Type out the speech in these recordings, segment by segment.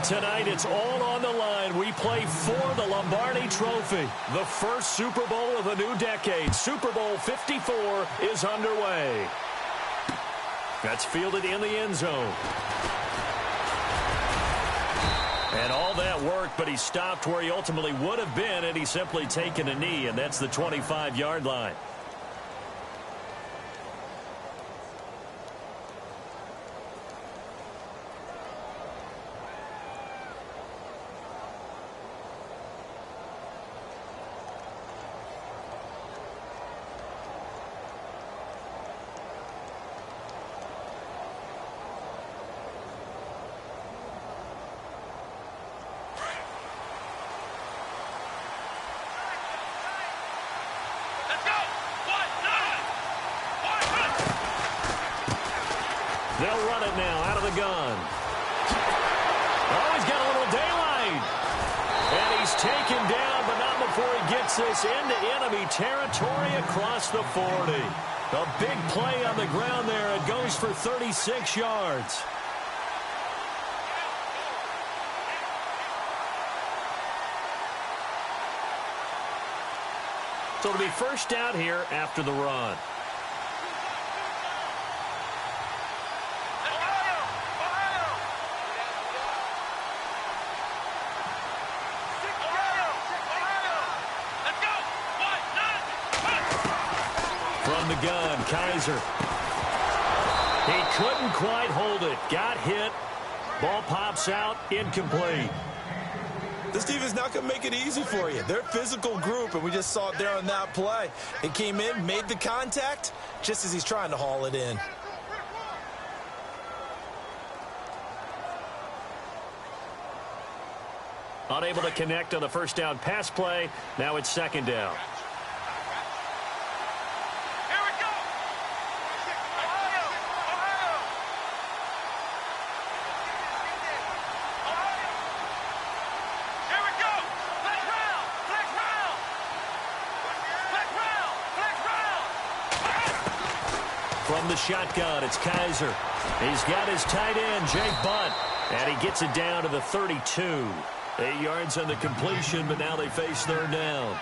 Tonight, it's all on the line. We play for the Lombardi Trophy. The first Super Bowl of the new decade. Super Bowl 54 is underway. That's fielded in the end zone. And all that worked, but he stopped where he ultimately would have been had he simply taken a knee, and that's the 25-yard line. They'll run it now out of the gun. Oh, he's got a little daylight. And he's taken down, but not before he gets this into enemy territory across the 40. A big play on the ground there. It goes for 36 yards. So it'll be first down here after the run. From the gun, Kaiser. He couldn't quite hold it. Got hit. Ball pops out, incomplete. This team is not going to make it easy for you. They're a physical group, and we just saw it there on that play. He came in, made the contact, just as he's trying to haul it in. Unable to connect on the first down pass play. Now it's second down. From the shotgun, it's Kaiser. He's got his tight end, Jake Butt, and he gets it down to the 32. 8 yards on the completion, but now they face third down.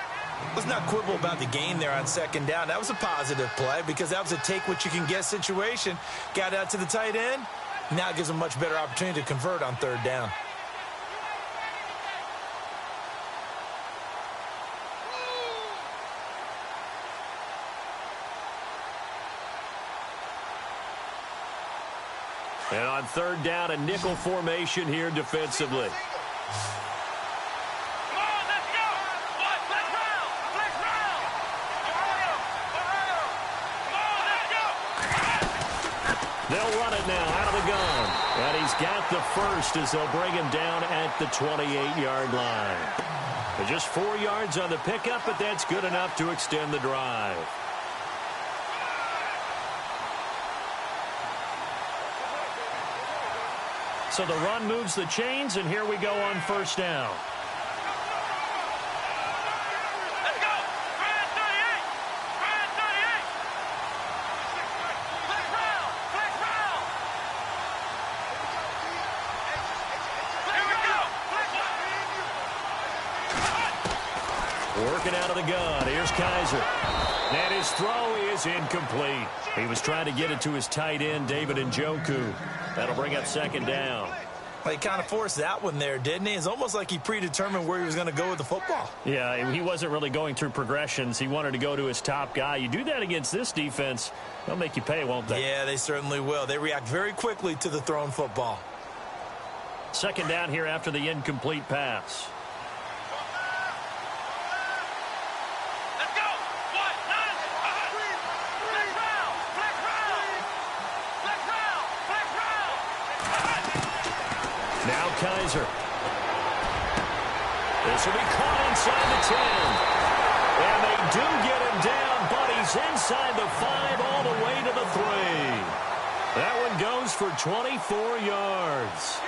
Let's not quibble about the gain there on second down. That was a positive play because that was a take-what-you-can-get situation. Got out to the tight end. Now it gives them a much better opportunity to convert on third down. And on third down, a nickel formation here defensively. They'll run it now out of the gun. And he's got the first as they'll bring him down at the 28-yard line. Just 4 yards on the pickup, but that's good enough to extend the drive. So the run moves the chains, and here we go on first down. Let's go! Brand 38! Brand 38! Flex round! Flex round! Here we go! Flex Working out of the gun. Here's Kaiser. And his throw is incomplete. He was trying to get it to his tight end, David Njoku. That'll bring up second down. Well, he kind of forced that one there, didn't he? It's almost like he predetermined where he was going to go with the football. Yeah, he wasn't really going through progressions. He wanted to go to his top guy. You do that against this defense, they'll make you pay, won't they? Yeah, they certainly will. They react very quickly to the thrown football. Second down here after the incomplete pass. Now Kaiser. This will be caught inside the 10. And they do get him down, but he's inside the 5 all the way to the 3. That one goes for 24 yards.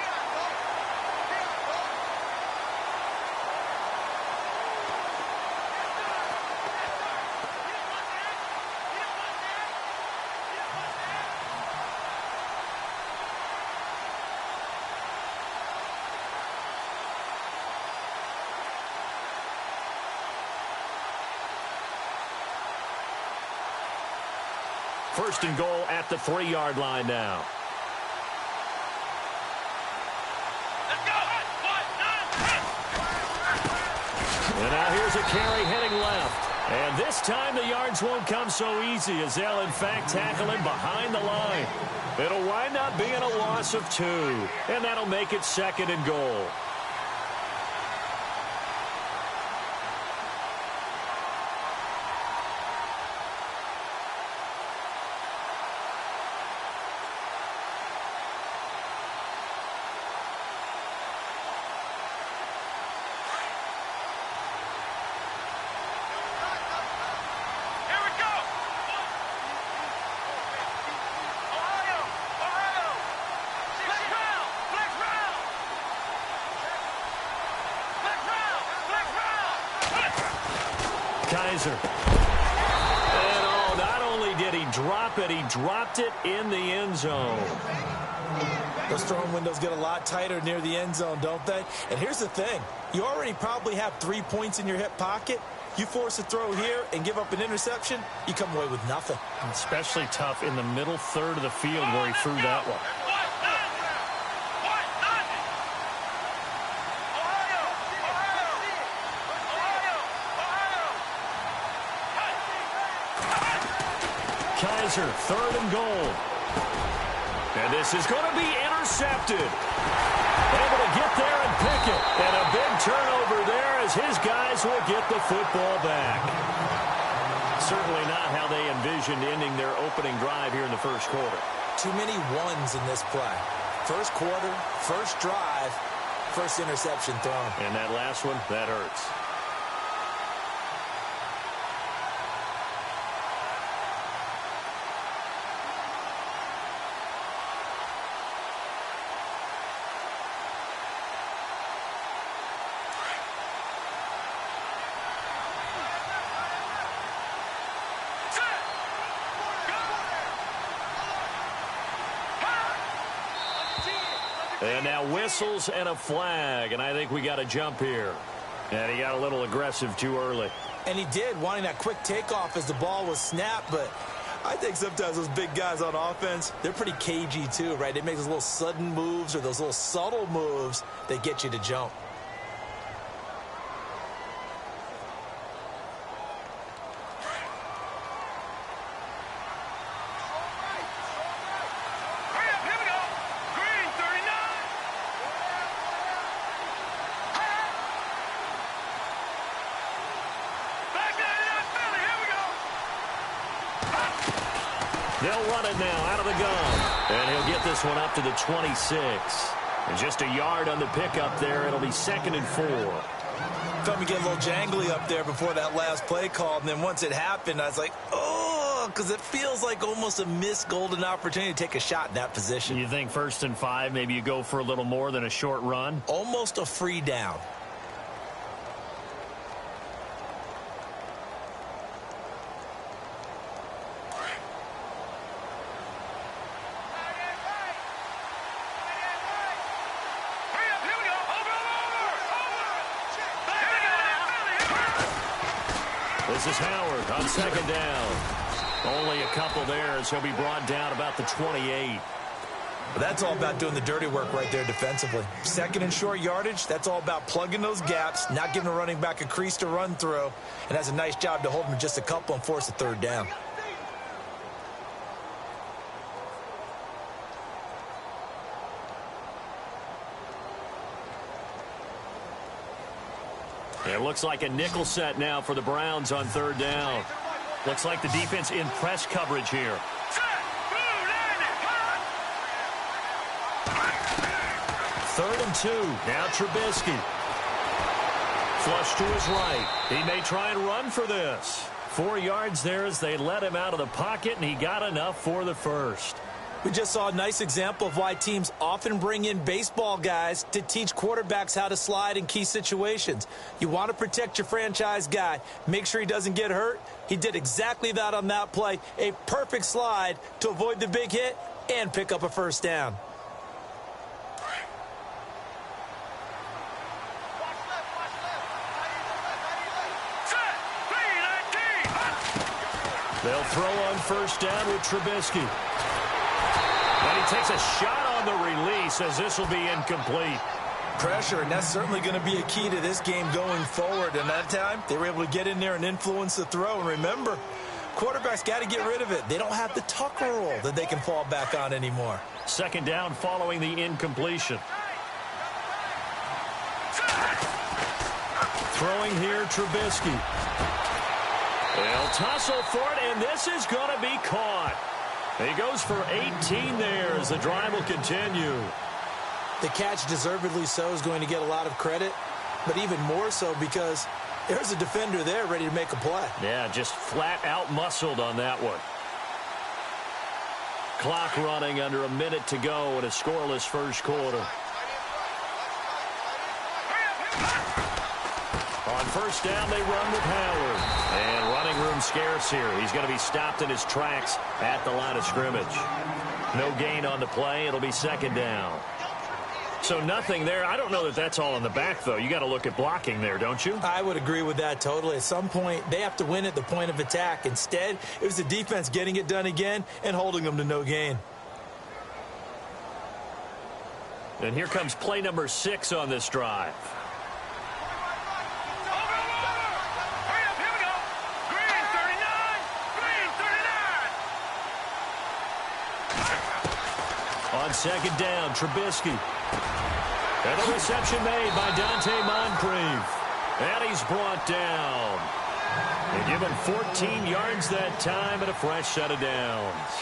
first and goal at the 3-yard line now. Let's go. And now here's a carry heading left. And this time the yards won't come so easy as they'll, in fact, tackle him behind the line. It'll wind up being a loss of 2, and that'll make it second and goal. Kaiser. And oh, not only did he drop it, he dropped it in the end zone. Those throwing windows get a lot tighter near the end zone, don't they? And here's the thing. You already probably have 3 points in your hip pocket. You force a throw here and give up an interception, you come away with nothing. Especially tough in the middle third of the field where he threw that one. Kaiser, third and goal. And this is going to be intercepted. Able to get there and pick it. And a big turnover there as his guys will get the football back. Certainly not how they envisioned ending their opening drive here in the first quarter. Too many ones in this play. First quarter, first drive, first interception thrown. And that last one, that hurts. And now whistles and a flag, and I think we got a jump here. And he got a little aggressive too early. And he did, wanting that quick takeoff as the ball was snapped, but I think sometimes those big guys on offense, they're pretty cagey too, right? They make those little sudden moves or those little subtle moves that get you to jump. They'll run it now out of the gun. And he'll get this one up to the 26. And just a yard on the pickup there. It'll be second and 4. Felt me get a little jangly up there before that last play call. And then once it happened, I was like, oh, because it feels like almost a missed golden opportunity to take a shot in that position. You think 1st and 5, maybe you go for a little more than a short run? Almost a free down. This is Howard on second down. Only a couple there as he'll be brought down about the 28. But that's all about doing the dirty work right there defensively. Second and short yardage, that's all about plugging those gaps, not giving a running back a crease to run through, and has a nice job to hold him just a couple and force a third down. It looks like a nickel set now for the Browns on third down. Looks like the defense in press coverage here. Third and 2. Now Trubisky. Flush to his right. He may try and run for this. 4 yards there as they let him out of the pocket, and he got enough for the first. We just saw a nice example of why teams often bring in baseball guys to teach quarterbacks how to slide in key situations. You want to protect your franchise guy. Make sure he doesn't get hurt. He did exactly that on that play. A perfect slide to avoid the big hit and pick up a first down. They'll throw on first down with Trubisky. And he takes a shot on the release as this will be incomplete. Pressure, and that's certainly going to be a key to this game going forward. And that time, they were able to get in there and influence the throw. And remember, quarterbacks got to get rid of it. They don't have the Tucker rule that they can fall back on anymore. Second down following the incompletion. Throwing here, Trubisky. They'll tussle for it, and this is going to be caught. He goes for 18 there as the drive will continue. The catch, deservedly so, is going to get a lot of credit, but even more so because there's a defender there ready to make a play. Yeah, just flat out muscled on that one. Clock running under a minute to go in a scoreless first quarter. On first down, they run with Howard. And running room scarce here. He's going to be stopped in his tracks at the line of scrimmage. No gain on the play. It'll be second down. So nothing there. I don't know that that's all in the back, though. You got to look at blocking there, don't you? I would agree with that totally. At some point, they have to win at the point of attack. Instead, it was the defense getting it done again and holding them to no gain. And here comes play number 6 on this drive. On second down, Trubisky. And a reception made by Dante Moncrief. And he's brought down. They give him 14 yards that time and a fresh set of downs.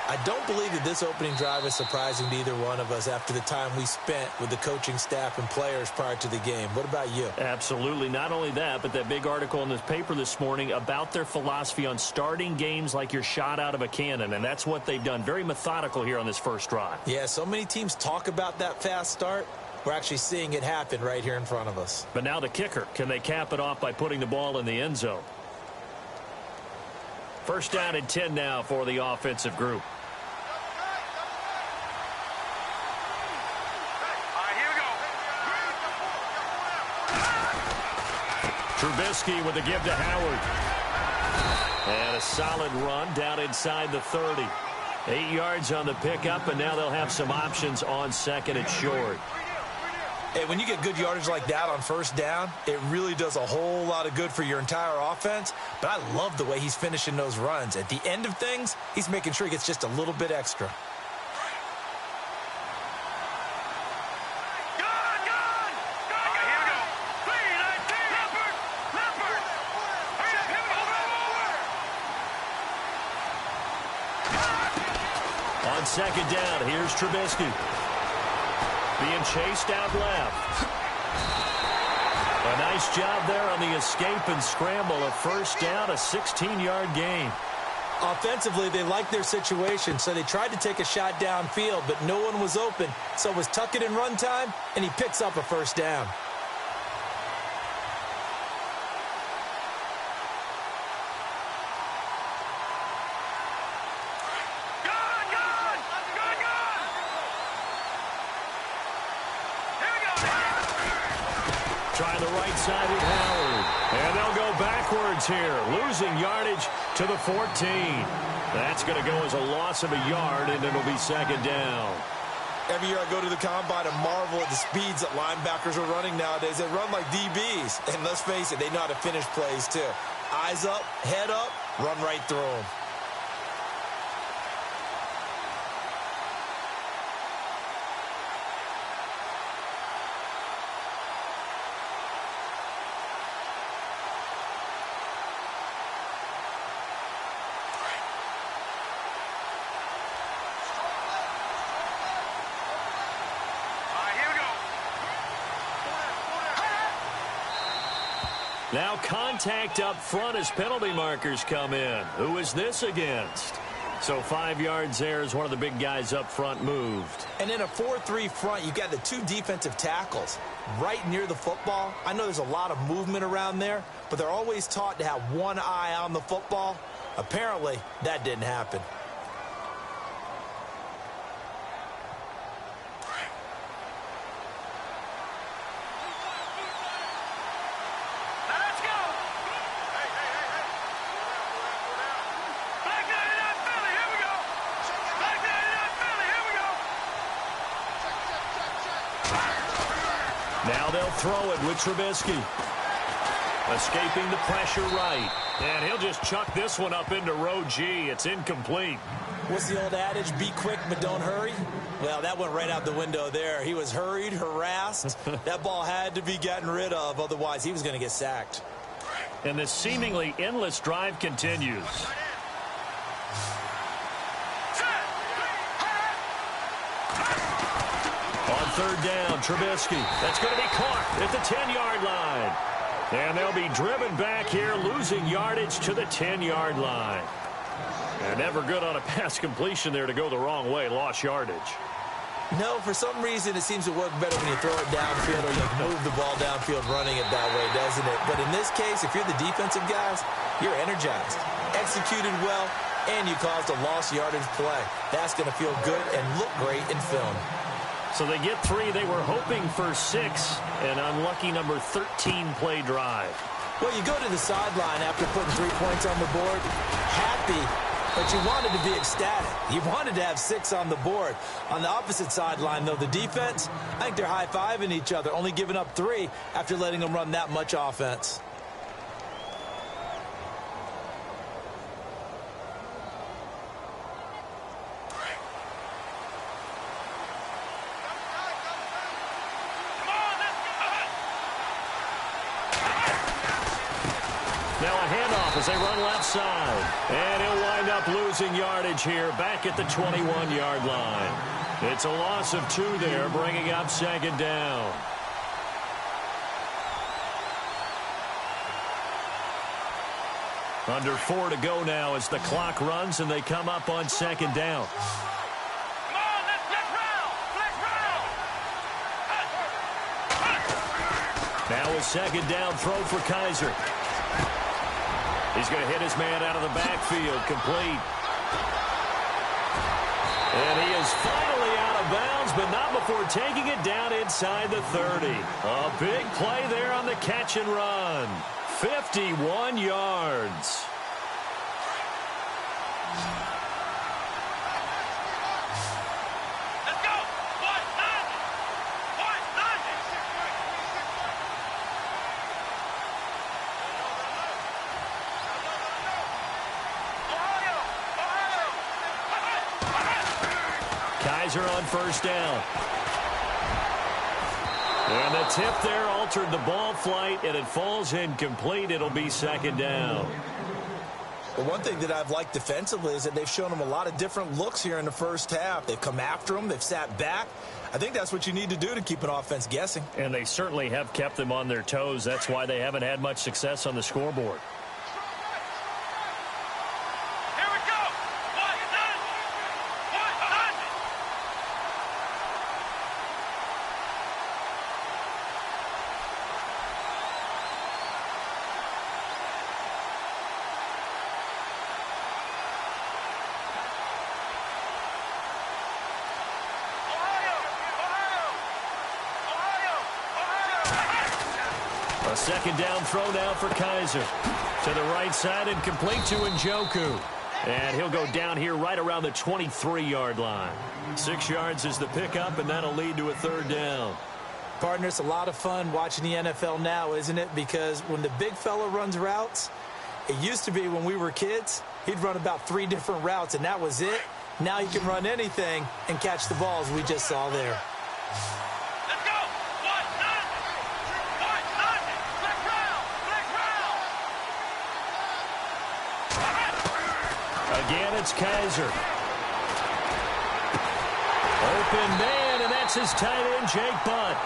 I don't believe that this opening drive is surprising to either one of us after the time we spent with the coaching staff and players prior to the game. What about you? Absolutely. Not only that, but that big article in the paper this morning about their philosophy on starting games like you're shot out of a cannon, and that's what they've done. Very methodical here on this first drive. Yeah, so many teams talk about that fast start. We're actually seeing it happen right here in front of us. But now the kicker. Can they cap it off by putting the ball in the end zone? First down and 10 now for the offensive group. Trubisky with a give to Howard. And a solid run down inside the 30. 8 yards on the pickup, and now they'll have some options on second and short. Hey, when you get good yardage like that on first down, it really does a whole lot of good for your entire offense. But I love the way he's finishing those runs. At the end of things, he's making sure he gets just a little bit extra. On second down, here's Trubisky. Being chased out left. A nice job there on the escape and scramble. A first down, a 16-yard gain. Offensively, they liked their situation, so they tried to take a shot downfield, but no one was open. So it was tuck it in run time, and he picks up a first down. Trying the right side with Howard. And they'll go backwards here, losing yardage to the 14. That's going to go as a loss of a yard, and it'll be second down. Every year I go to the combine and marvel at the speeds that linebackers are running nowadays. They run like DBs. And let's face it, they know how to finish plays too. Eyes up, head up, run right through them. Now contact up front as penalty markers come in. Who is this against? So 5 yards there as one of the big guys up front moved. And in a 4-3 front, you've got the two defensive tackles right near the football. I know there's a lot of movement around there, but they're always taught to have one eye on the football. Apparently, that didn't happen. Now they'll throw it with Trubisky. Escaping the pressure right. And he'll just chuck this one up into row G. It's incomplete. What's the old adage? Be quick, but don't hurry. Well, that went right out the window there. He was hurried, harassed. That ball had to be gotten rid of. Otherwise, he was going to get sacked. And this seemingly endless drive continues. On third down, Trubisky. That's going to be caught at the 10-yard line. And they'll be driven back here, losing yardage to the 10-yard line. And never good on a pass completion there to go the wrong way. Lost yardage. No, for some reason, it seems to work better when you throw it downfield or you move the ball downfield running it that way, doesn't it? But in this case, if you're the defensive guys, you're energized, executed well, and you caused a lost yardage play. That's going to feel good and look great in film. So they get 3. They were hoping for 6. An unlucky number 13 play drive. Well, you go to the sideline after putting 3 points on the board, happy, but you wanted to be ecstatic. You wanted to have 6 on the board. On the opposite sideline, though, the defense, I think they're high-fiving each other, only giving up 3 after letting them run that much offense. Now a handoff as they run left side. And he'll wind up losing yardage here back at the 21-yard line. It's a loss of 2 there, bringing up second down. Under 4 to go now as the clock runs and they come up on second down. Now a second down throw for Kaiser. He's going to hit his man out of the backfield, complete. And he is finally out of bounds, but not before taking it down inside the 30. A big play there on the catch and run. 51 yards. Kaiser on first down. And the tip there altered the ball flight, and it falls incomplete. It'll be second down. Well, one thing that I've liked defensively is that they've shown them a lot of different looks here in the first half. They've come after them. They've sat back. I think that's what you need to do to keep an offense guessing. And they certainly have kept them on their toes. That's why they haven't had much success on the scoreboard. A second down throw now for Kaiser. To the right side and complete to Njoku. And he'll go down here right around the 23-yard line. 6 yards is the pickup, and that'll lead to a third down. Partner, it's a lot of fun watching the NFL now, isn't it? Because when the big fella runs routes, it used to be when we were kids, he'd run about 3 different routes, and that was it. Now he can run anything and catch the balls we just saw there. Again, it's Kaiser. Open man, and that's his tight end, Jake Butt.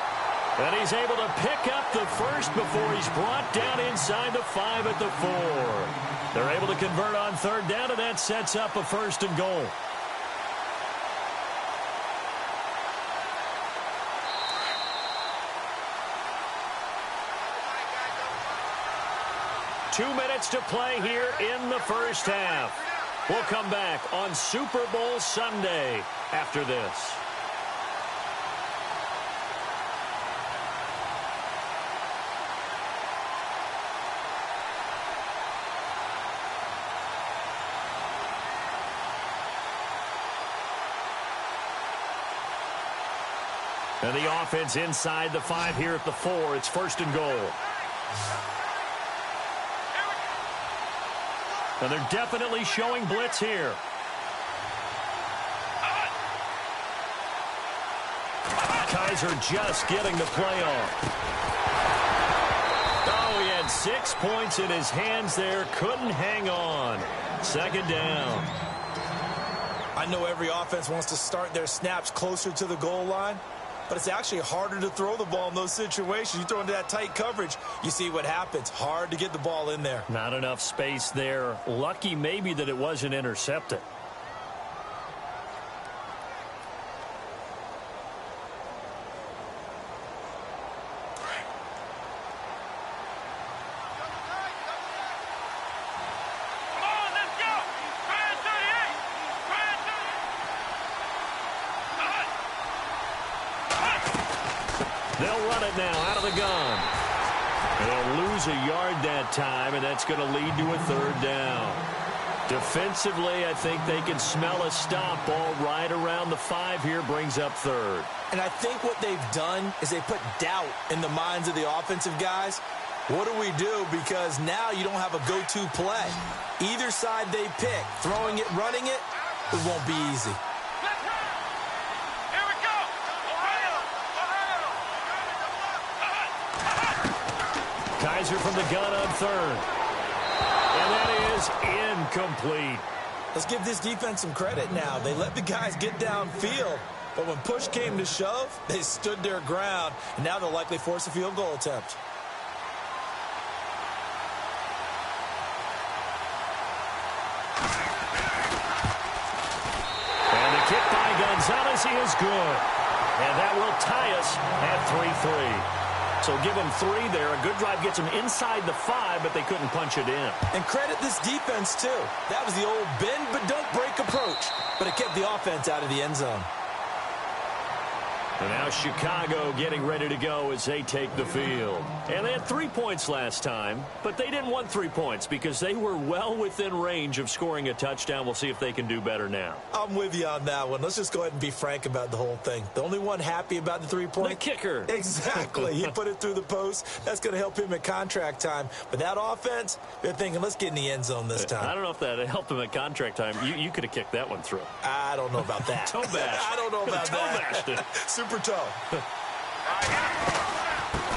And he's able to pick up the first before he's brought down inside the 5 at the 4. They're able to convert on third down, and that sets up a first and goal. Two minutes to play here in the first half. We'll come back on Super Bowl Sunday after this. And the offense inside the 5 here at the 4. It's 1st and goal. And they're definitely showing blitz here. Kaiser just getting the play off. Oh, he had 6 points in his hands there. Couldn't hang on. 2nd down. I know every offense wants to start their snaps closer to the goal line, but it's actually harder to throw the ball in those situations. You throw into that tight coverage, you see what happens. Hard to get the ball in there. Not enough space there. Lucky maybe that it wasn't intercepted. They'll run it now out of the gun. They'll lose a yard that time, and that's going to lead to a 3rd down. Defensively, I think they can smell a stop. Ball right around the 5 here, brings up 3rd. And I think what they've done is they put doubt in the minds of the offensive guys. What do we do? Because now you don't have a go-to play. Either side they pick, throwing it, running it, it won't be easy. Kaiser from the gun on 3rd. And that is incomplete. Let's give this defense some credit now. They let the guys get downfield, but when push came to shove, they stood their ground, and now they'll likely force a field goal attempt. And the kick by Gonzalez is good. And that will tie us at 3-3. So give him 3 there. A good drive gets him inside the 5, but they couldn't punch it in. And credit this defense, too. That was the old bend but don't break approach. But it kept the offense out of the end zone. And now Chicago getting ready to go as they take the field. And they had 3 points last time, but they didn't want 3 points because they were well within range of scoring a touchdown. We'll see if they can do better now. I'm with you on that one. Let's just go ahead and be frank about the whole thing. The only one happy about the 3-point? The kicker. Exactly. He put it through the post. That's going to help him at contract time. But that offense, they're thinking, let's get in the end zone this time. I don't know if that helped him at contract time. You could have kicked that one through. I don't know about that. Toe bash. I don't know about toe that. Bashed it. Super toe.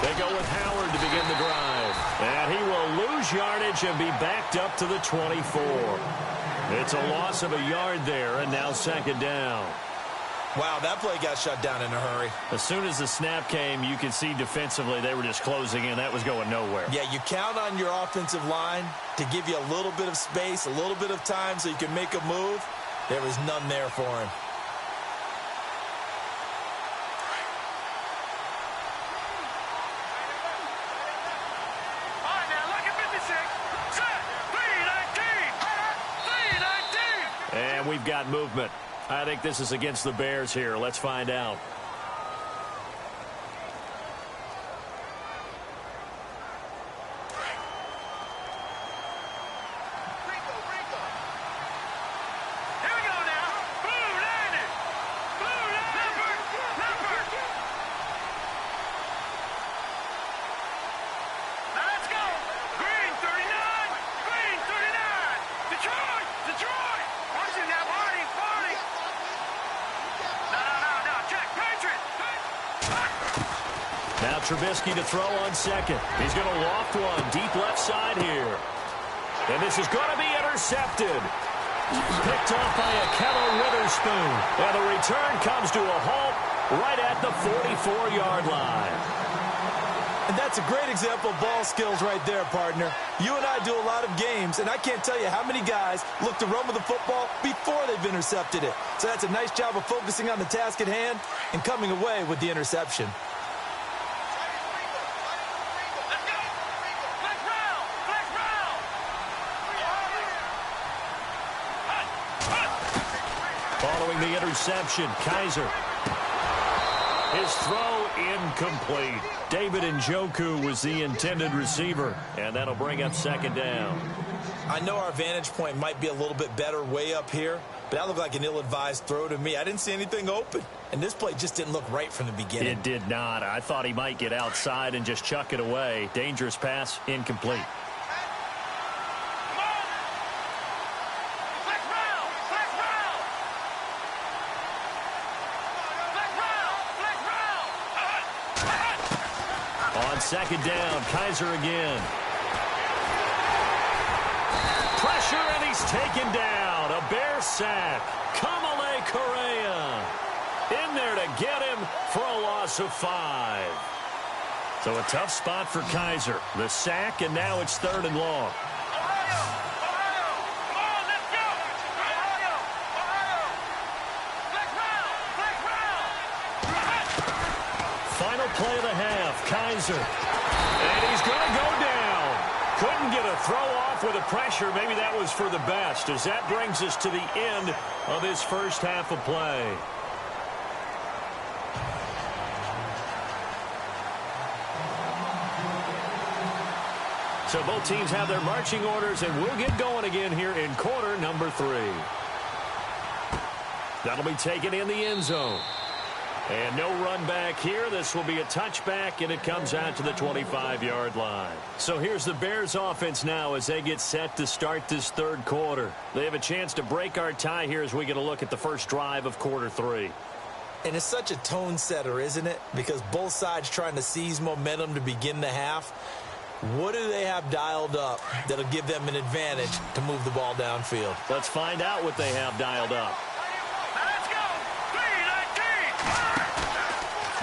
They go with Howard to begin the drive. And he will lose yardage and be backed up to the 24. It's a loss of a yard there, and now 2nd down. Wow, that play got shut down in a hurry. As soon as the snap came, you could see defensively they were just closing in. That was going nowhere. Yeah, you count on your offensive line to give you a little bit of space, a little bit of time so you can make a move. There was none there for him. And we've got movement. I think this is against the Bears here. Let's find out. Now Trubisky to throw on 2nd. He's going to loft one deep left side here. And this is going to be intercepted. Picked off by Akello Witherspoon. And the return comes to a halt right at the 44-yard line. And that's a great example of ball skills right there, partner. You and I do a lot of games, and I can't tell you how many guys look to run with the football before they've intercepted it. So that's a nice job of focusing on the task at hand and coming away with the interception. Following the interception, Kaiser. His throw incomplete. David Njoku was the intended receiver, and that'll bring up 2nd down. I know our vantage point might be a little bit better way up here, but that looked like an ill-advised throw to me. I didn't see anything open, and this play just didn't look right from the beginning. It did not. I thought he might get outside and just chuck it away. Dangerous pass, incomplete. On second down, Kaiser again. Pressure, and he's taken down. A Bear sack. Kamale Correa in there to get him for a loss of 5. So a tough spot for Kaiser. The sack, and now it's 3rd and long. Final play of the half, Kaiser. And he's going to go down. Couldn't get a throw off with the pressure. Maybe that was for the best, as that brings us to the end of this first half of play. So both teams have their marching orders, and we'll get going again here in quarter number 3. That'll be taken in the end zone. And no run back here. This will be a touchback, and it comes out to the 25-yard line. So here's the Bears offense now as they get set to start this 3rd quarter. They have a chance to break our tie here as we get a look at the first drive of quarter 3. And it's such a tone setter, isn't it? Because both sides trying to seize momentum to begin the half. What do they have dialed up that'll give them an advantage to move the ball downfield? Let's find out what they have dialed up.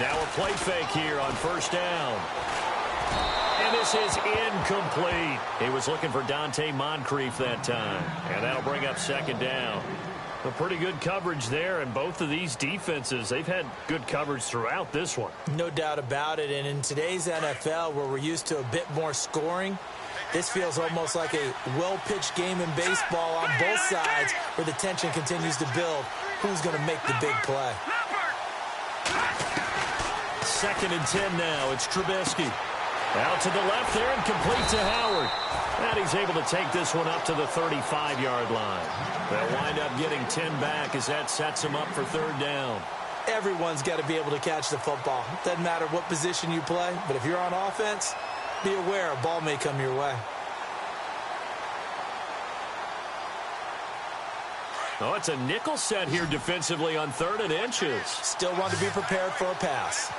Now a play fake here on first down. And this is incomplete. He was looking for Dante Moncrief that time. And that'll bring up 2nd down. A pretty good coverage there, and both of these defenses, they've had good coverage throughout this one. No doubt about it. And in today's NFL, where we're used to a bit more scoring, this feels almost like a well-pitched game in baseball on both sides, where the tension continues to build. Who's going to make the big play? 2nd and 10 now. It's Trubisky. Out to the left there and complete to Howard. And he's able to take this one up to the 35-yard line. They'll wind up getting 10 back as that sets them up for 3rd down. Everyone's got to be able to catch the football. Doesn't matter what position you play, but if you're on offense, be aware a ball may come your way. Oh, it's a nickel set here defensively on 3rd and inches. Still want to be prepared for a pass.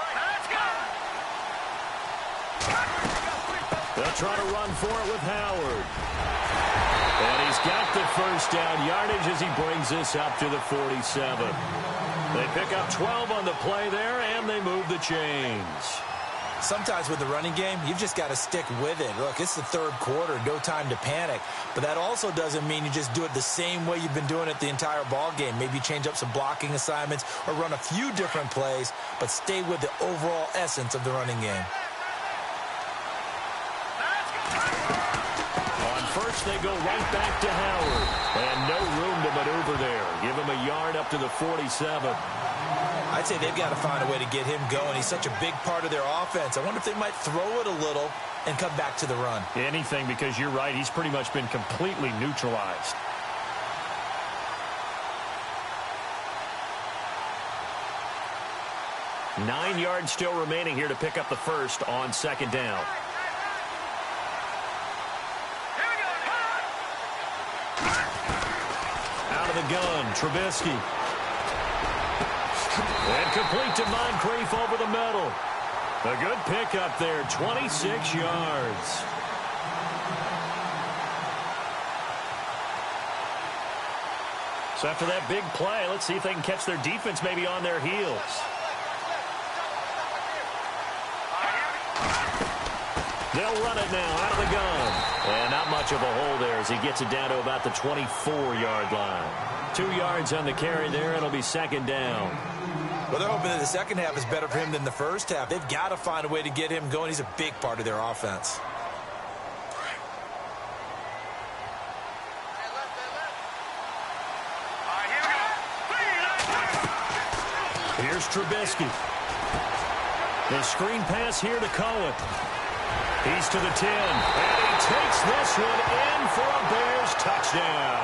They'll try to run for it with Howard. And he's got the first down yardage as he brings this up to the 47. They pick up 12 on the play there, and they move the chains. Sometimes with the running game, you've just got to stick with it. Look, it's the 3rd quarter, no time to panic. But that also doesn't mean you just do it the same way you've been doing it the entire ball game. Maybe change up some blocking assignments or run a few different plays, but stay with the overall essence of the running game. On first, they go right back to Howard. And no room to maneuver there. Give him a yard up to the 47. I'd say they've got to find a way to get him going. He's such a big part of their offense. I wonder if they might throw it a little and come back to the run. Anything, because you're right. He's pretty much been completely neutralized. Nine yards still remaining here to pick up the first on 2nd down. Out of the gun, Trubisky. And complete to Moncrief over the middle. A good pickup there, 26 yards. So after that big play, let's see if they can catch their defense maybe on their heels. They'll run it now out of the gun. And not much of a hole there as he gets it down to about the 24-yard line. 2 yards on the carry there. It'll be 2nd down. Well, they're hoping that the second half is better for him than the first half. They've got to find a way to get him going. He's a big part of their offense. Here's Trubisky. The screen pass here to Cohen. He's to the 10, and he takes this one in for a Bears touchdown.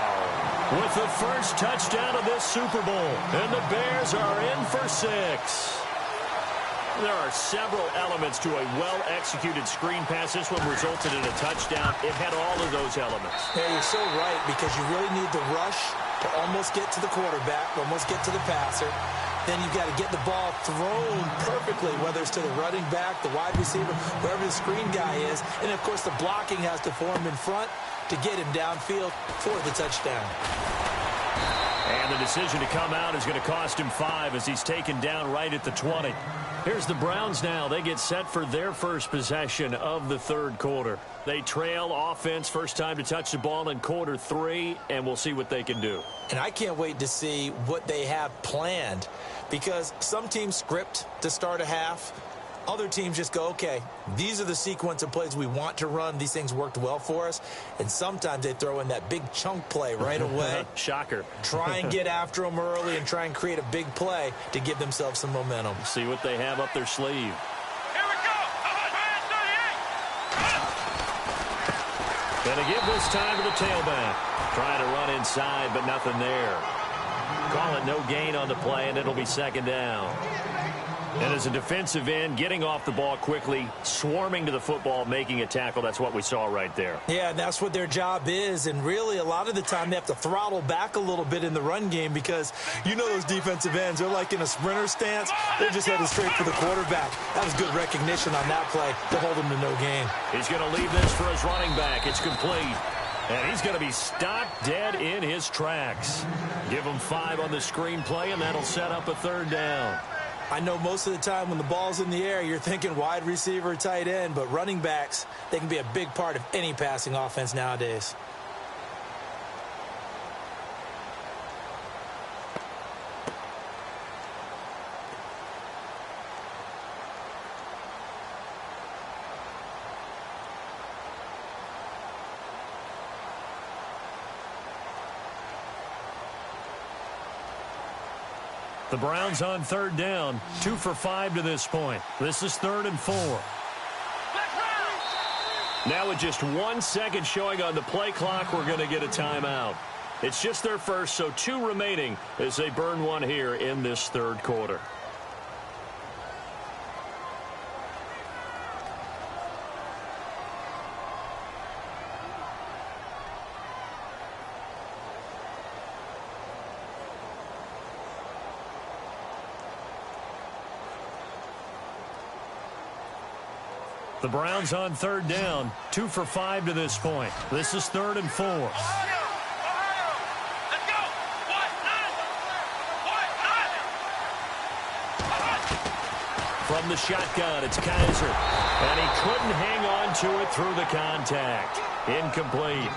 With the first touchdown of this Super Bowl, and the Bears are in for 6. There are several elements to a well-executed screen pass. This one resulted in a touchdown. It had all of those elements. Yeah, you're so right, because you really need the rush to almost get to the quarterback, almost get to the passer. Then you've got to get the ball thrown perfectly, whether it's to the running back, the wide receiver, wherever the screen guy is. And, of course, the blocking has to form in front to get him downfield for the touchdown. And the decision to come out is going to cost him 5 as he's taken down right at the 20. Here's the Browns now. They get set for their first possession of the third quarter. They trail offense, first time to touch the ball in quarter 3, and we'll see what they can do. And I can't wait to see what they have planned, because some teams script to start a half. Other teams just go, okay, these are the sequence of plays we want to run. These things worked well for us. And sometimes they throw in that big chunk play right away. Shocker. Try and get after them early and try and create a big play to give themselves some momentum. See what they have up their sleeve. Here we go. Gonna give this time to the tailback. Trying to run inside, but nothing there. Call it no gain on the play, and it'll be second down. And as a defensive end, getting off the ball quickly, swarming to the football, making a tackle, that's what we saw right there. Yeah, and that's what their job is. And really, a lot of the time, they have to throttle back a little bit in the run game, because you know those defensive ends, they're like in a sprinter stance. They're just headed straight for the quarterback. That was good recognition on that play to hold him to no gain. He's going to leave this for his running back. It's complete. And he's going to be stopped dead in his tracks. Give him 5 on the screenplay, and that'll set up a third down. I know most of the time when the ball's in the air, you're thinking wide receiver, tight end, but running backs, they can be a big part of any passing offense nowadays. The Browns on third down, 2 for 5 to this point. This is 3rd and 4. Now with just 1 second showing on the play clock, we're going to get a timeout. It's just their first, so 2 remaining as they burn one here in this third quarter. The Browns on third down, 2 for 5 to this point. This is 3rd and 4. Let's go. From the shotgun, it's Kaiser. And he couldn't hang on to it through the contact. Incomplete.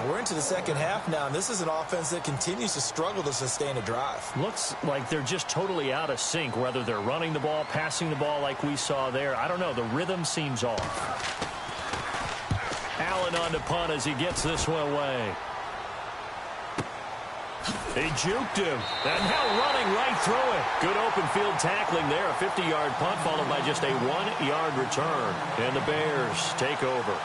We're into the second half now, and this is an offense that continues to struggle to sustain a drive. Looks like they're just totally out of sync, whether they're running the ball, passing the ball like we saw there. I don't know. The rhythm seems off. Allen on the punt as he gets this one away. He juked him, and now running right through it. Good open field tackling there. A 50-yard punt followed by just a 1-yard return. And the Bears take over.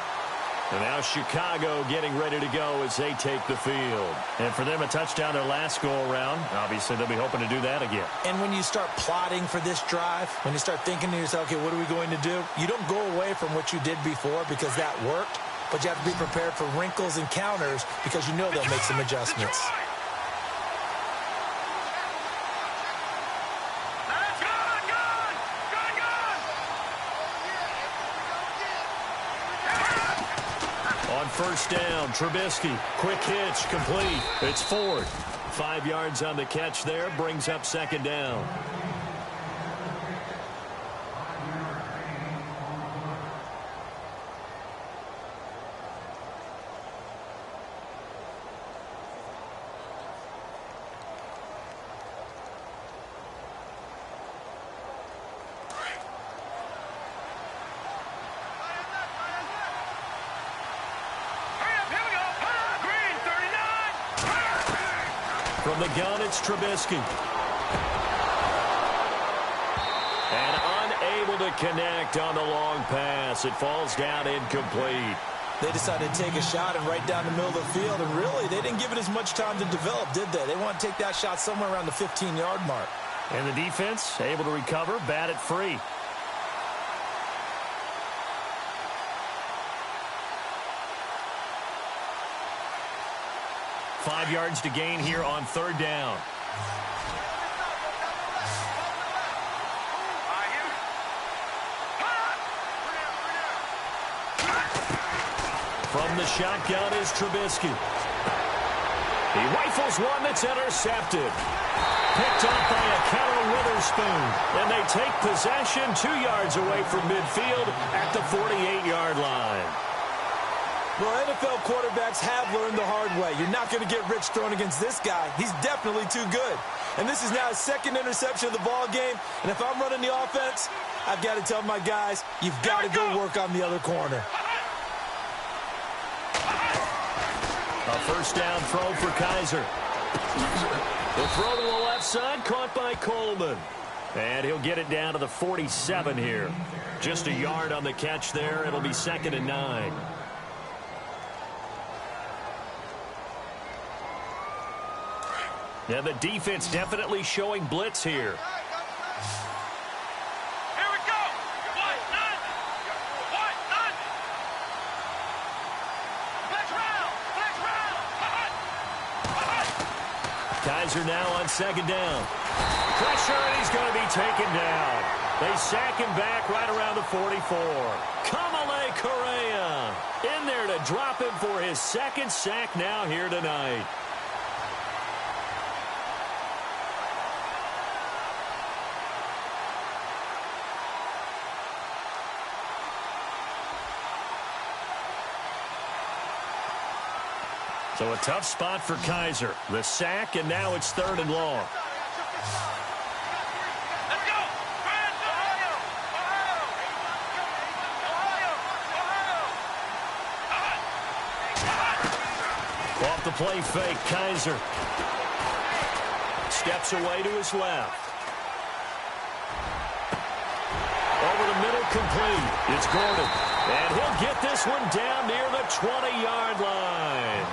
And now Chicago getting ready to go as they take the field. And for them, a touchdown their last go-around. Obviously, they'll be hoping to do that again. And when you start plotting for this drive, when you start thinking to yourself, okay, what are we going to do? You don't go away from what you did before because that worked, but you have to be prepared for wrinkles and counters because you know they'll make some adjustments. First down, Trubisky, quick hitch, complete. It's Ford. 5 yards on the catch there, brings up second down. From the gun, it's Trubisky. And unable to to connect on the long pass. It falls down incomplete. They decided to take a shot and right down the middle of the field, and really, they didn't give it as much time to develop, did they? They want to take that shot somewhere around the 15-yard mark. And the defense able to recover, bat it free. Five yards to gain here on third down. From the shotgun is Trubisky. He rifles one that's intercepted. Picked off by a Keller Witherspoon. And they take possession 2 yards away from midfield at the 48-yard line. Well, NFL quarterbacks have learned the hard way. You're not going to get rich throwing against this guy. He's definitely too good. And this is now his second interception of the ball game. And if I'm running the offense, I've got to tell my guys, you've got to go work on the other corner. A first down throw for Kaiser. The throw to the left side, caught by Coleman. And he'll get it down to the 47 here. Just a yard on the catch there. It'll be 2nd and 9. And the defense definitely showing blitz here. Kaiser now on 2nd down. Pressure, and he's going to be taken down. They sack him back right around the 44. Kamale Correa in there to drop him for his 2nd sack now here tonight. So a tough spot for Kaiser. The sack, and now it's 3rd and long. Let's go! Off the play fake, Kaiser steps away to his left. Over the middle, complete. It's Gordon. And he'll get this one down near the 20-yard line.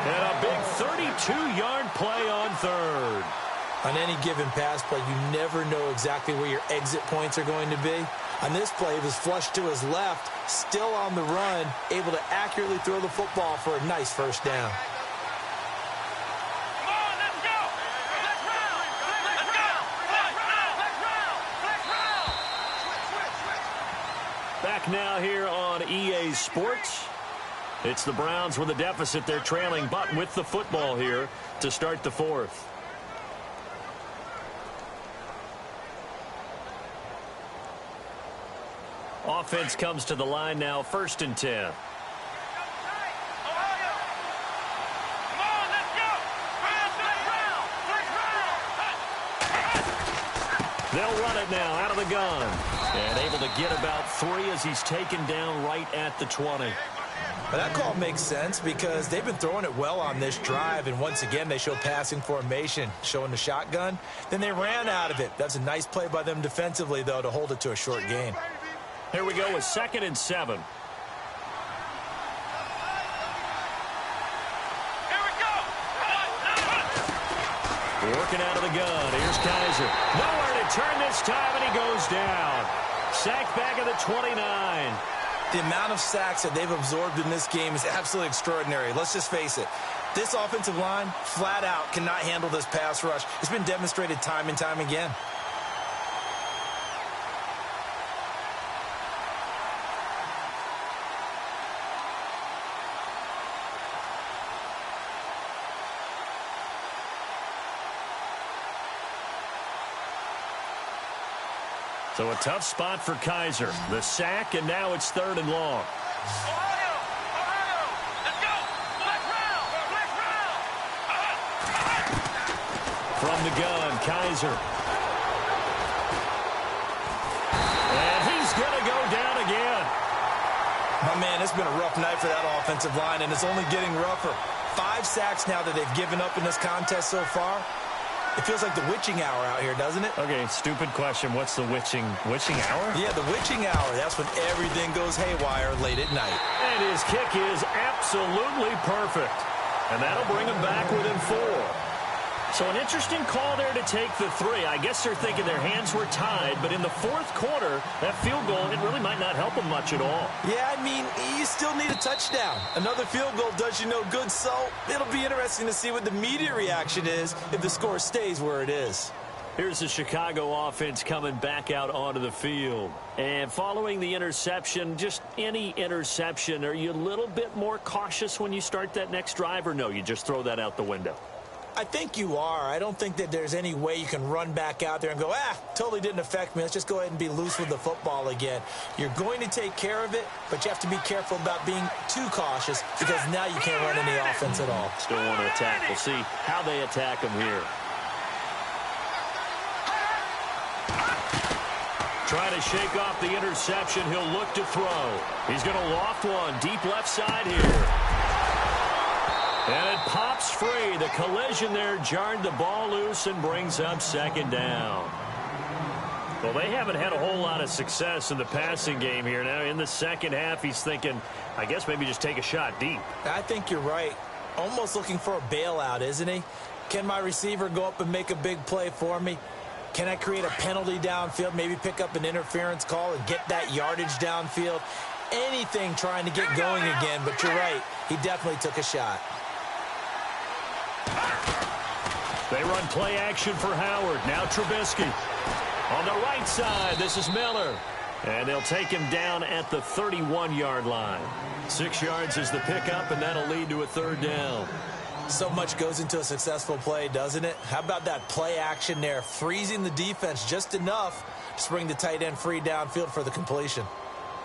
And a big 32-yard play on 3rd. On any given pass play, you never know exactly where your exit points are going to be. On this play, he was flushed to his left, still on the run, able to accurately throw the football for a nice first down. Come on, let's go! Let's round! Let's go! Let's round! Back now here on EA Sports. It's the Browns with a deficit. They're trailing, but with the football here to start the 4th. Offense comes to the line now, 1st and 10. They'll run it now out of the gun. And able to get about 3 as he's taken down right at the 20. But that call makes sense because they've been throwing it well on this drive, and once again they show passing formation, showing the shotgun. Then they ran out of it. That's a nice play by them defensively, though, to hold it to a short gain. Here we go with 2nd and 7. Working out of the gun. Here's Kaiser. Nowhere to turn this time, and he goes down. Sacked back at the 29. The amount of sacks that they've absorbed in this game is absolutely extraordinary. Let's just face it. This offensive line, flat out, cannot handle this pass rush. It's been demonstrated time and time again. So a tough spot for Kaiser. The sack, and now it's 3rd and long. Let's go! Let's round! From the gun, Kaiser. And he's going to go down again. My man, it's been a rough night for that offensive line, and it's only getting rougher. 5 sacks now that they've given up in this contest so far. It feels like the witching hour out here, doesn't it? Okay, stupid question. What's the witching hour? Yeah, the witching hour. That's when everything goes haywire late at night. And his kick is absolutely perfect. And that'll bring him back within 4. So an interesting call there to take the 3. I guess they're thinking their hands were tied, but in the 4th quarter, that field goal, it really might not help them much at all. Yeah, I mean, you still need a touchdown. Another field goal does you no good, so it'll be interesting to see what the media reaction is if the score stays where it is. Here's the Chicago offense coming back out onto the field. And following the interception, just any interception, are you a little bit more cautious when you start that next drive, or no, you just throw that out the window? I think you are. I don't think that there's any way you can run back out there and go, totally didn't affect me. Let's just go ahead and be loose with the football again. You're going to take care of it, but you have to be careful about being too cautious because now you can't run any offense at all. Still want to attack. We'll see how they attack him here. Trying to shake off the interception. He'll look to throw. He's going to loft one deep left side here. And it pops free. The collision there jarred the ball loose and brings up 2nd down. Well, they haven't had a whole lot of success in the passing game here. Now, in the second half, he's thinking, I guess maybe just take a shot deep. I think you're right. Almost looking for a bailout, isn't he? Can my receiver go up and make a big play for me? Can I create a penalty downfield, maybe pick up an interference call and get that yardage downfield? Anything trying to get going again, but you're right. He definitely took a shot. They run play action for Howard. Now Trubisky. On the right side, this is Miller. And they'll take him down at the 31-yard line. 6 yards is the pickup, and that'll lead to a 3rd down. So much goes into a successful play, doesn't it? How about that play action there, freezing the defense just enough to bring the tight end free downfield for the completion.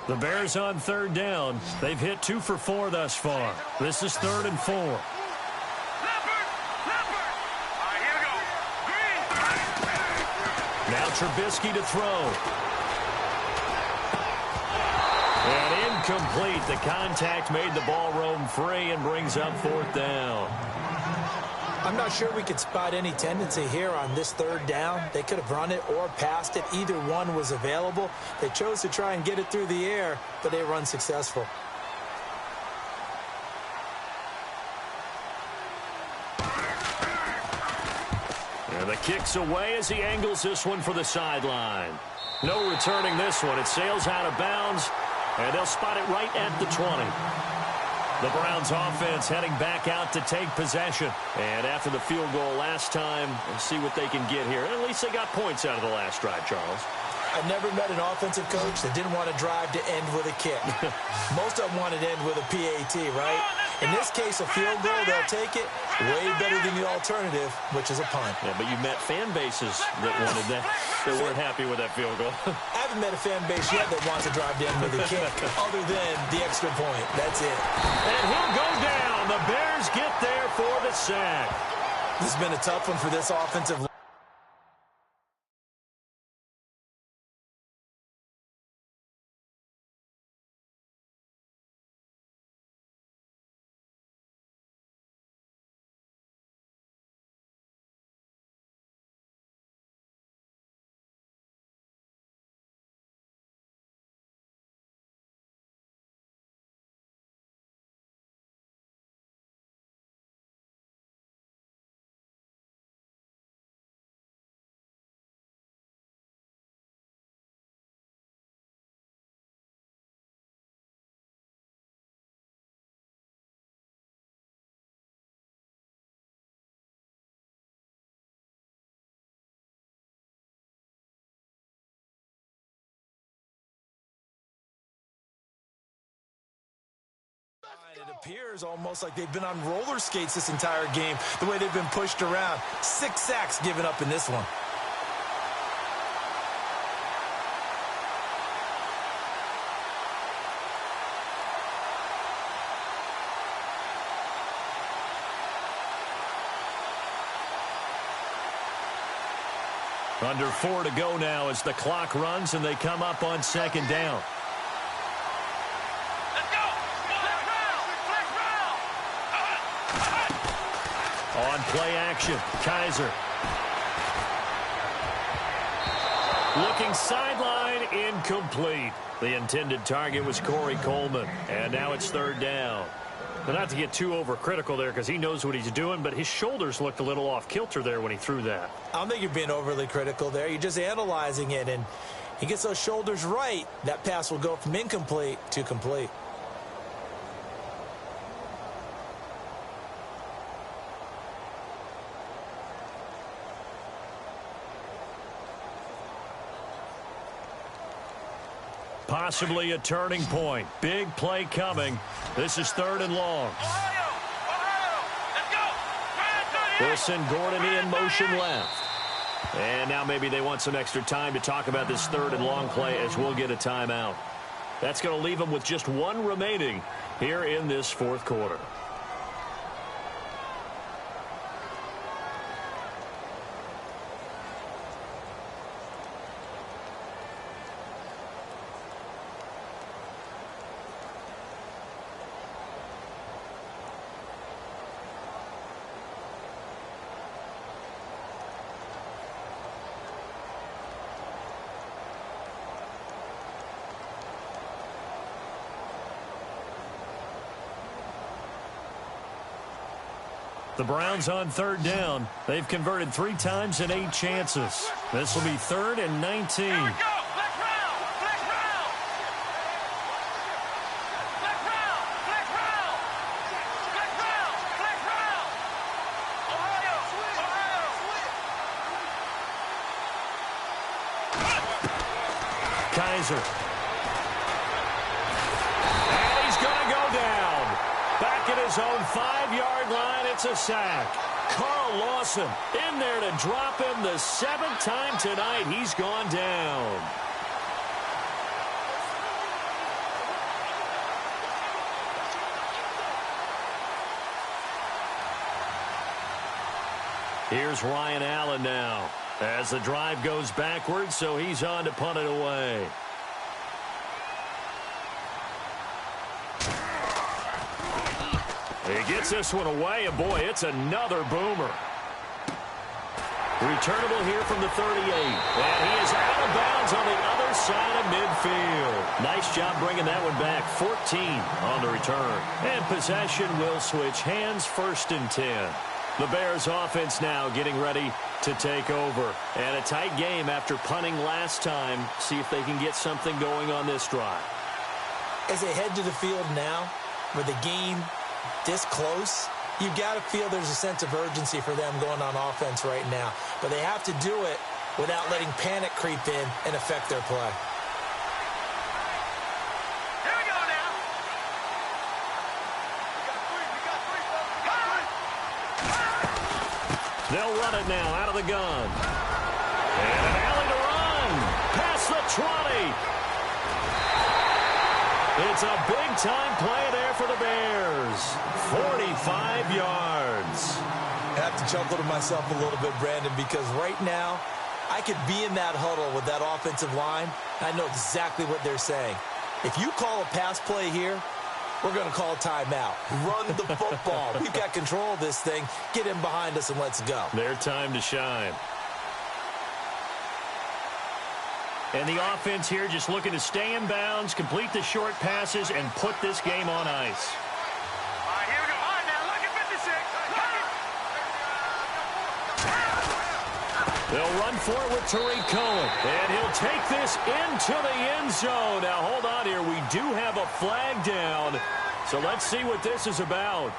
The Bears on 3rd down. They've hit 2 for 4 thus far. This is 3rd and 4. Now Trubisky to throw. And incomplete. The contact made the ball roam free and brings up 4th down. I'm not sure we could spot any tendency here on this 3rd down. They could have run it or passed it. Either one was available. They chose to try and get it through the air, but they were unsuccessful. And the kick's away as he angles this one for the sideline. No returning this one. It sails out of bounds, and they'll spot it right at the 20. The Browns offense heading back out to take possession. And after the field goal last time, we'll see what they can get here. At least they got points out of the last drive, Charles. I've never met an offensive coach that didn't want to drive to end with a kick. Most of them wanted to end with a PAT, right? In this case, a field goal, they'll take it. Way better than the alternative, which is a punt. Yeah, but you met fan bases that wanted that, that weren't happy with that field goal. I haven't met a fan base yet that wants to drive to end with a kick, other than the extra point. That's it. And he'll go down. The Bears get there for the sack. This has been a tough one for this offensive line. It appears almost like they've been on roller skates this entire game, the way they've been pushed around. 6 sacks given up in this one. Under 4 to go now as the clock runs and they come up on 2nd down. On play action, Kaiser. Looking sideline, incomplete. The intended target was Corey Coleman, and now it's third down. But not to get too overcritical there because he knows what he's doing, but his shoulders looked a little off kilter there when he threw that. I don't think you're being overly critical there. You're just analyzing it, and he gets those shoulders right. That pass will go from incomplete to complete. Possibly a turning point. Big play coming. This is third and long. Ohio, let's go. They'll send Gordon in motion left. And now maybe they want some extra time to talk about this third and long play as we'll get a timeout. That's going to leave them with just one remaining here in this fourth quarter. The Browns on third down. They've converted 3 times in 8 chances. This will be third and 19. Here we go. Flex round. Flex round. Flex round. Flex round. Flex round. Flex round. Ohio. Kaiser. And he's going to go down. Back at his own 5-yard line. It's a sack. Carl Lawson in there to drop him the 7th time tonight. He's gone down. Here's Ryan Allen now as the drive goes backwards, so he's on to punt it away. He gets this one away, and boy, it's another boomer. Returnable here from the 38, and he is out of bounds on the other side of midfield. Nice job bringing that one back. 14 on the return. And possession will switch hands, first and 10. The Bears offense now getting ready to take over. And a tight game after punting last time. See if they can get something going on this drive. As they head to the field now, with the game this close, you've got to feel there's a sense of urgency for them going on offense right now. But they have to do it without letting panic creep in and affect their play. Here we go now. They'll run it now out of the gun. And an alley to run. Past the 20. It's a big-time play there for the Bears. 45 yards. I have to chuckle to myself a little bit, Brandon, because right now I could be in that huddle with that offensive line. I know exactly what they're saying. If you call a pass play here, we're going to call a timeout. Run the football. We've got control of this thing. Get in behind us and let's go. Their time to shine. And the offense here just looking to stay in bounds, complete the short passes, and put this game on ice. All right, here we go. All right, now look at 56. They'll run for it with Tariq Cohen. And he'll take this into the end zone. Now, hold on here. We do have a flag down. So let's see what this is about.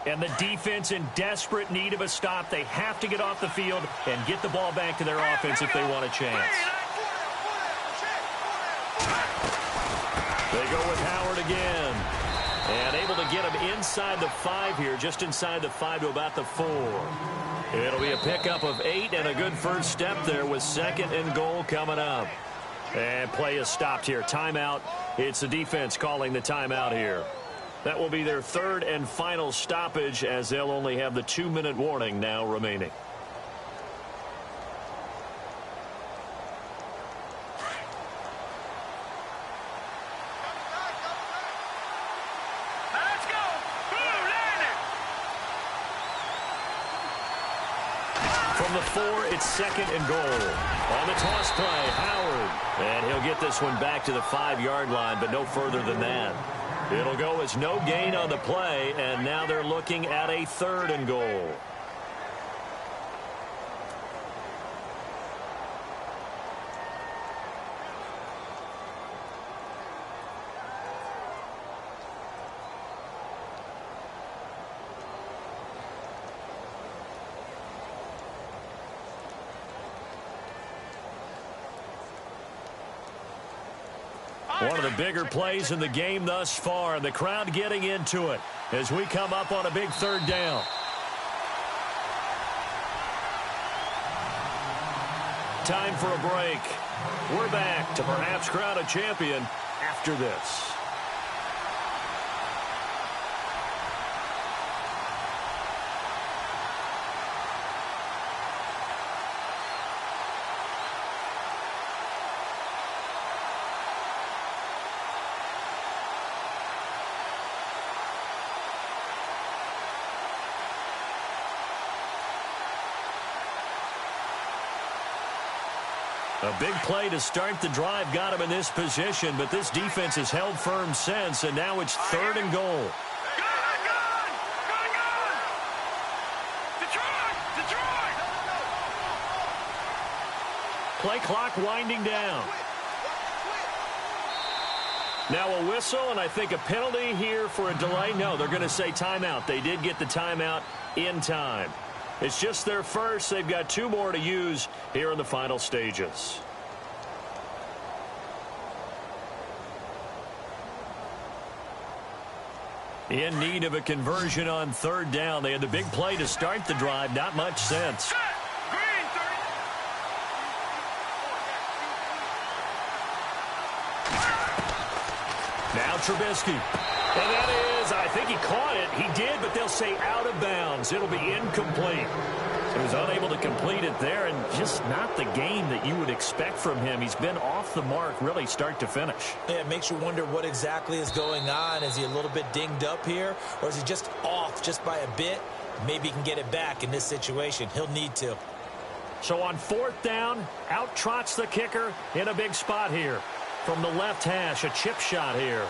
And the defense in desperate need of a stop. They have to get off the field and get the ball back to their offense if they want a chance. They go with Howard again. And able to get him inside the 5 here, just inside the 5 to about the 4. It'll be a pickup of 8 and a good first step there with 2nd and goal coming up. And play is stopped here. Timeout. It's the defense calling the timeout here. That will be their 3rd and final stoppage as they'll only have the 2-minute warning now remaining. Let's go. Boom, land it. From the 4, it's 2nd and goal. On the toss play, Howard. And he'll get this one back to the 5-yard line, but no further than that. It'll go as no gain on the play, and now they're looking at a 3rd and goal. One of the bigger plays in the game thus far, and the crowd getting into it as we come up on a big 3rd down. Time for a break. We're back to perhaps crown a champion after this. A big play to start the drive got him in this position, but this defense has held firm since, and now it's 3rd and goal. Gun! Detroit! Play clock winding down. Now a whistle, and I think a penalty here for a delay. No, they're going to say timeout. They did get the timeout in time. It's just their first. They've got 2 more to use here in the final stages. In need of a conversion on 3rd down. They had the big play to start the drive. Not much sense. Green, 30. Now Trubisky. And that is, I think he caught it. He did, but they'll say out of bounds. It'll be incomplete. So he was unable to complete it there, and just not the game that you would expect from him. He's been off the mark really start to finish. Yeah, it makes you wonder what exactly is going on. Is he a little bit dinged up here, or is he just off just by a bit? Maybe he can get it back in this situation. He'll need to. So on 4th down, out trots the kicker in a big spot here. From the left hash, a chip shot here.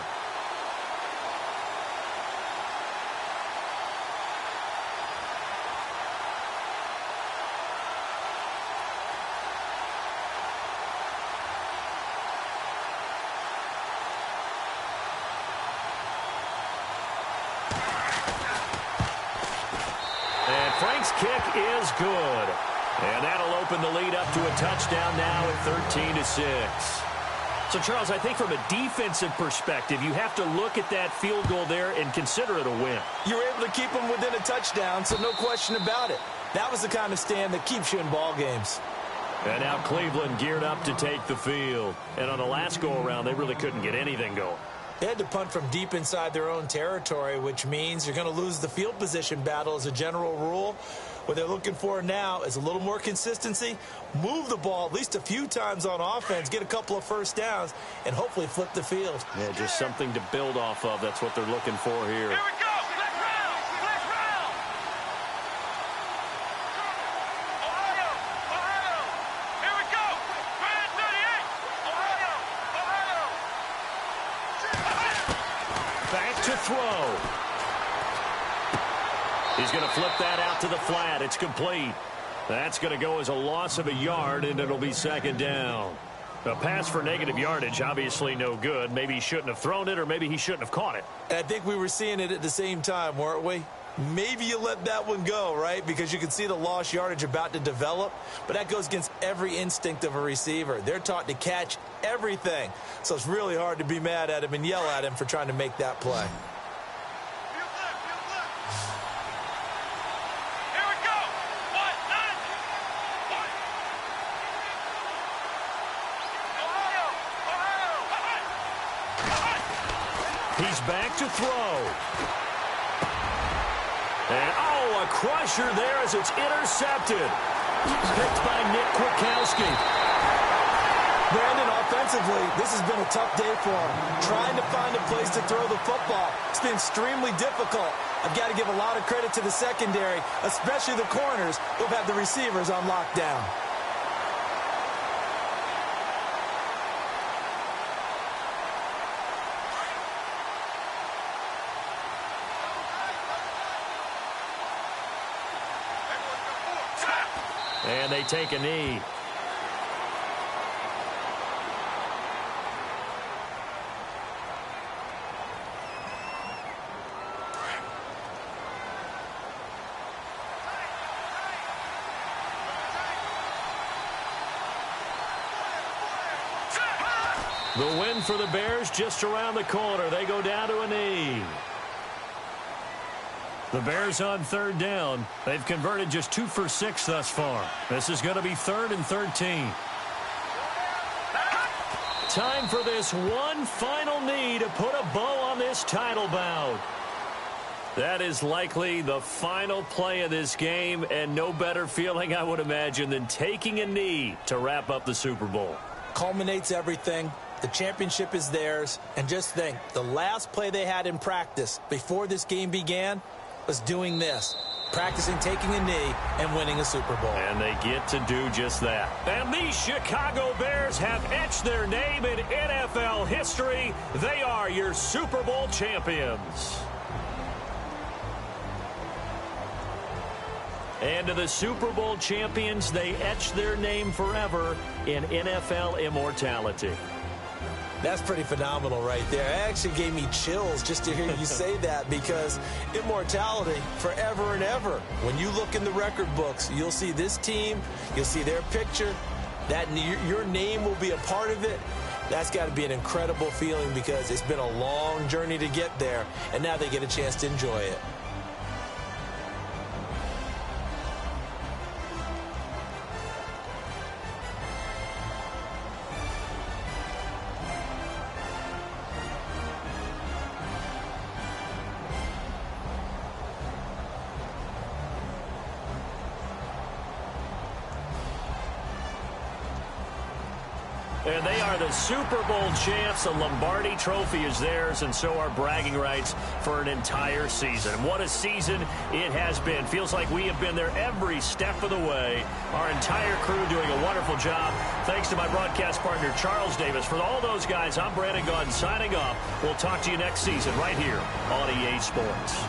Frank's kick is good. And that'll open the lead up to a touchdown now at 13-6. So, Charles, I think from a defensive perspective, you have to look at that field goal there and consider it a win. You were able to keep them within a touchdown, so no question about it. That was the kind of stand that keeps you in ball games. And now Cleveland geared up to take the field. And on the last go-around, they really couldn't get anything going. They had to punt from deep inside their own territory, which means you're going to lose the field position battle as a general rule. What they're looking for now is a little more consistency, move the ball at least a few times on offense, get a couple of first downs, and hopefully flip the field. Yeah, just something to build off of. That's what they're looking for here. Here we go. Let's round. Ohio. Here we go. Grand 38. Ohio. Back to throw. He's going to flip that out to the flat. It's complete. That's going to go as a loss of a yard, and it'll be 2nd down. A pass for negative yardage, obviously no good. Maybe he shouldn't have thrown it, or maybe he shouldn't have caught it. I think we were seeing it at the same time, weren't we? Maybe you let that one go, right? Because you can see the lost yardage about to develop. But that goes against every instinct of a receiver. They're taught to catch everything. So it's really hard to be mad at him and yell at him for trying to make that play. Here we go. 1, He's back to throw. And, a crusher there as it's intercepted. Picked by Nick Kwiatkowski. Brandon, offensively, this has been a tough day for him. Trying to find a place to throw the football. It's been extremely difficult. I've got to give a lot of credit to the secondary, especially the corners who've had the receivers on lockdown. And they take a knee. The win for the Bears just around the corner. They go down to a knee. The Bears on third down. They've converted just 2 for 6 thus far. This is going to be 3rd and 13. Time for this one final knee to put a bow on this title bout. That is likely the final play of this game, and no better feeling, I would imagine, than taking a knee to wrap up the Super Bowl. Culminates everything. The championship is theirs. And just think, the last play they had in practice before this game began was doing this, practicing taking a knee and winning a Super Bowl. And they get to do just that. And the Chicago Bears have etched their name in NFL history. They are your Super Bowl champions. And to the Super Bowl champions, they etch their name forever in NFL immortality. That's pretty phenomenal right there. It actually gave me chills just to hear you say that, because immortality forever and ever. When you look in the record books, you'll see this team, you'll see their picture, that your name will be a part of it. That's got to be an incredible feeling, because it's been a long journey to get there, and now they get a chance to enjoy it. And they are the Super Bowl champs. The Lombardi Trophy is theirs, and so are bragging rights for an entire season. What a season it has been. Feels like we have been there every step of the way. Our entire crew doing a wonderful job. Thanks to my broadcast partner, Charles Davis. For all those guys, I'm Brandon Gaudin signing off. We'll talk to you next season right here on EA Sports.